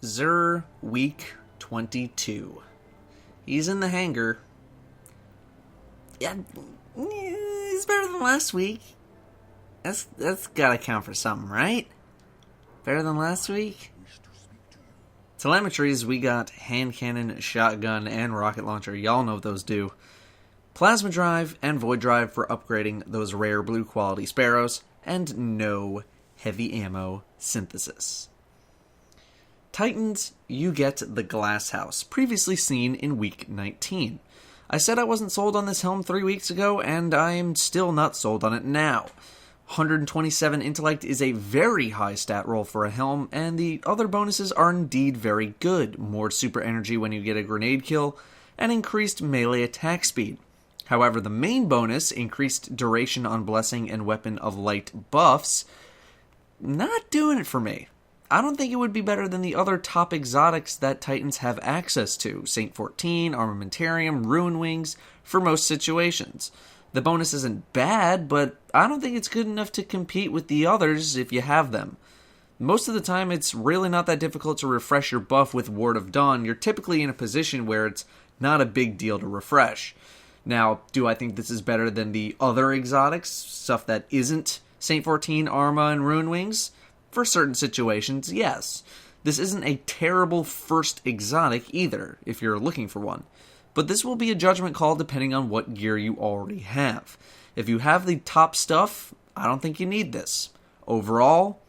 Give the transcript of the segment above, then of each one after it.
Xur, week 22. He's in the hangar. Yeah, he's better than last week. That's gotta count for something, right? Better than last week? Telemetries, we got hand cannon, shotgun, and rocket launcher. Y'all know what those do. Plasma drive and void drive for upgrading those rare blue quality sparrows. And no heavy ammo synthesis. Titans, you get the glass house, previously seen in week 19. I said I wasn't sold on this helm 3 weeks ago, and I am still not sold on it now. 127 intellect is a very high stat roll for a helm, and the other bonuses are indeed very good. More super energy when you get a grenade kill, and increased melee attack speed. However, the main bonus, increased duration on blessing and weapon of light buffs, not doing it for me. I don't think it would be better than the other top exotics that Titans have access to, Saint 14, Armamentarium, Ruin Wings, for most situations. The bonus isn't bad, but I don't think it's good enough to compete with the others if you have them. Most of the time, it's really not that difficult to refresh your buff with Ward of Dawn. You're typically in a position where it's not a big deal to refresh. Now, do I think this is better than the other exotics, stuff that isn't Saint 14, Arma, and Ruin Wings? For certain situations, yes. This isn't a terrible first exotic either, if you're looking for one. But this will be a judgment call depending on what gear you already have. If you have the top stuff, I don't think you need this. Overall,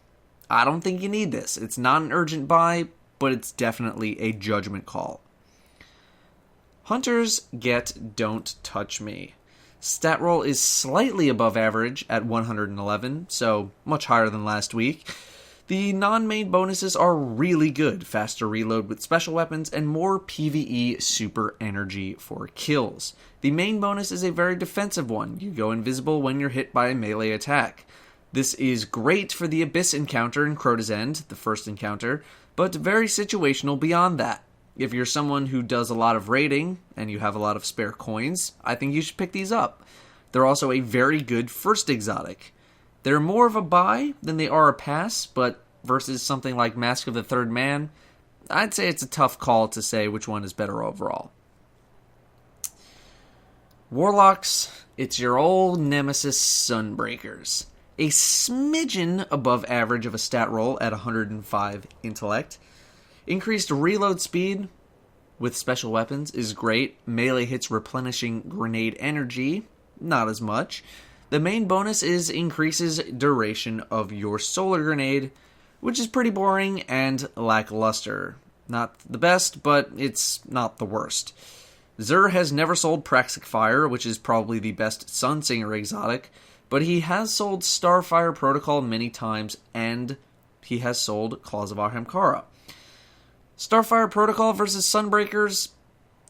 I don't think you need this. It's not an urgent buy, but it's definitely a judgment call. Hunters get Don't Touch Me. Stat roll is slightly above average at 111, so much higher than last week. The non-main bonuses are really good. Faster reload with special weapons and more PvE super energy for kills. The main bonus is a very defensive one. You go invisible when you're hit by a melee attack. This is great for the Abyss encounter in Crota's End, the first encounter, but very situational beyond that. If you're someone who does a lot of raiding, and you have a lot of spare coins, I think you should pick these up. They're also a very good first exotic. They're more of a buy than they are a pass, but versus something like Mask of the Third Man, I'd say it's a tough call to say which one is better overall. Warlocks, it's your old nemesis Sunbreakers. A smidgen above average of a stat roll at 105 intellect. Increased reload speed with special weapons is great. Melee hits replenishing grenade energy, not as much. The main bonus is increases duration of your solar grenade, which is pretty boring and lackluster. Not the best, but it's not the worst. Xur has never sold Praxic Fire, which is probably the best Sunsinger exotic, but he has sold Starfire Protocol many times, and he has sold Claws of Ahamkara. Starfire Protocol versus Sunbreakers,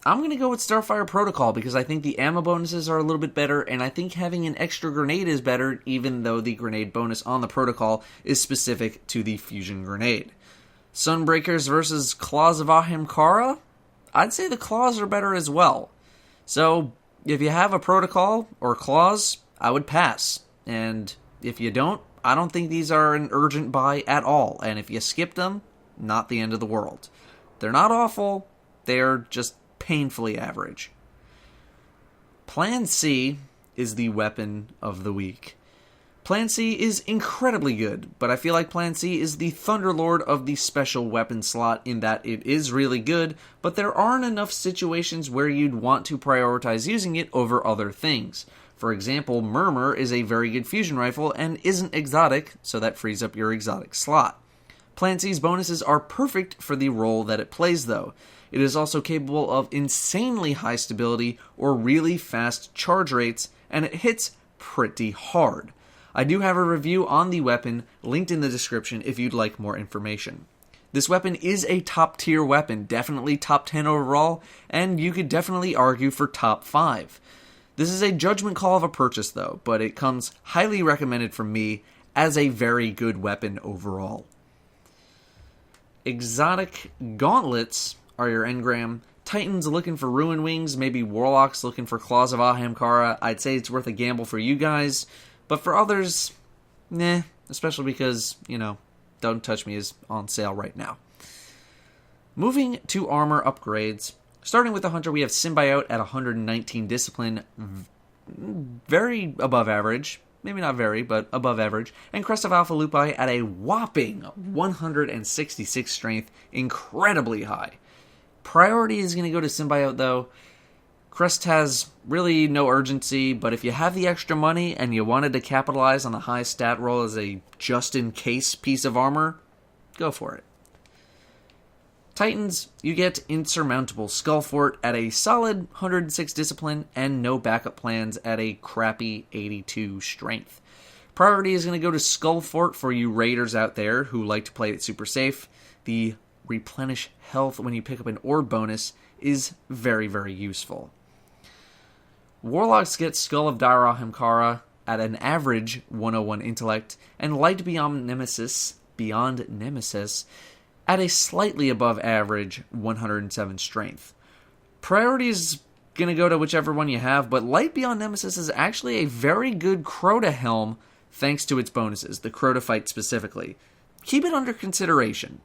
I'm going to go with Starfire Protocol because I think the ammo bonuses are a little bit better, and I think having an extra grenade is better, even though the grenade bonus on the Protocol is specific to the fusion grenade. Sunbreakers versus Claws of Ahamkara, I'd say the Claws are better as well. So, if you have a Protocol or Claws, I would pass. And if you don't, I don't think these are an urgent buy at all. And if you skip them, not the end of the world. They're not awful, they're just painfully average. Plan C is the weapon of the week. Plan C is incredibly good, but I feel like Plan C is the Thunderlord of the special weapon slot in that it is really good, but there aren't enough situations where you'd want to prioritize using it over other things. For example, Murmur is a very good fusion rifle and isn't exotic, so that frees up your exotic slot. Plan C's bonuses are perfect for the role that it plays though. It is also capable of insanely high stability or really fast charge rates, and it hits pretty hard. I do have a review on the weapon linked in the description if you'd like more information. This weapon is a top tier weapon, definitely top 10 overall, and you could definitely argue for top 5. This is a judgment call of a purchase though, but it comes highly recommended from me as a very good weapon overall. Exotic gauntlets are your engram. Titans looking for Ruin Wings, maybe Warlocks looking for Claws of Ahamkara. I'd say it's worth a gamble for you guys, but for others, especially because, Don't Touch Me is on sale right now. Moving to armor upgrades. Starting with the Hunter, we have Symbiote at 119 Discipline, very above average. Maybe not very, but above average. And Crest of Alpha Lupi at a whopping 166 Strength, incredibly high. Priority is going to go to Symbiote, though. Crest has really no urgency, but if you have the extra money and you wanted to capitalize on the high stat roll as a just-in-case piece of armor, go for it. Titans, you get Insurmountable Skullfort at a solid 106 Discipline and no backup plans at a crappy 82 Strength. Priority is going to go to Skullfort for you raiders out there who like to play it super safe. The replenish health when you pick up an orb bonus is very, very useful. Warlocks get Skull of Daira at an average 101 Intellect and Light Beyond Nemesis at a slightly above average 107 Strength. Priority is going to go to whichever one you have, but Light Beyond Nemesis is actually a very good Crota helm thanks to its bonuses, the Crota fight specifically. Keep it under consideration.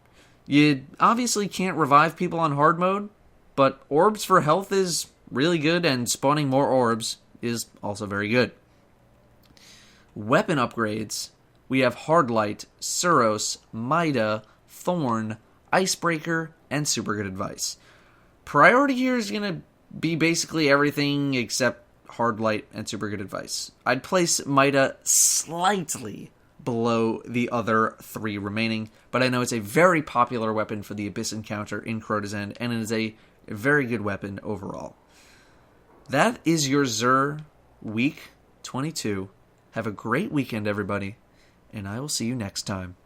You obviously can't revive people on hard mode, but orbs for health is really good, and spawning more orbs is also very good. Weapon upgrades, we have Hardlight, Suros, Mida, Thorn, Icebreaker, and Super Good Advice. Priority here is going to be basically everything except Hardlight and Super Good Advice. I'd place Mida slightly below the other three remaining, but I know it's a very popular weapon for the Abyss encounter in Crota's End, and it is a very good weapon overall. That is your Xur Week 22. Have a great weekend, everybody, and I will see you next time.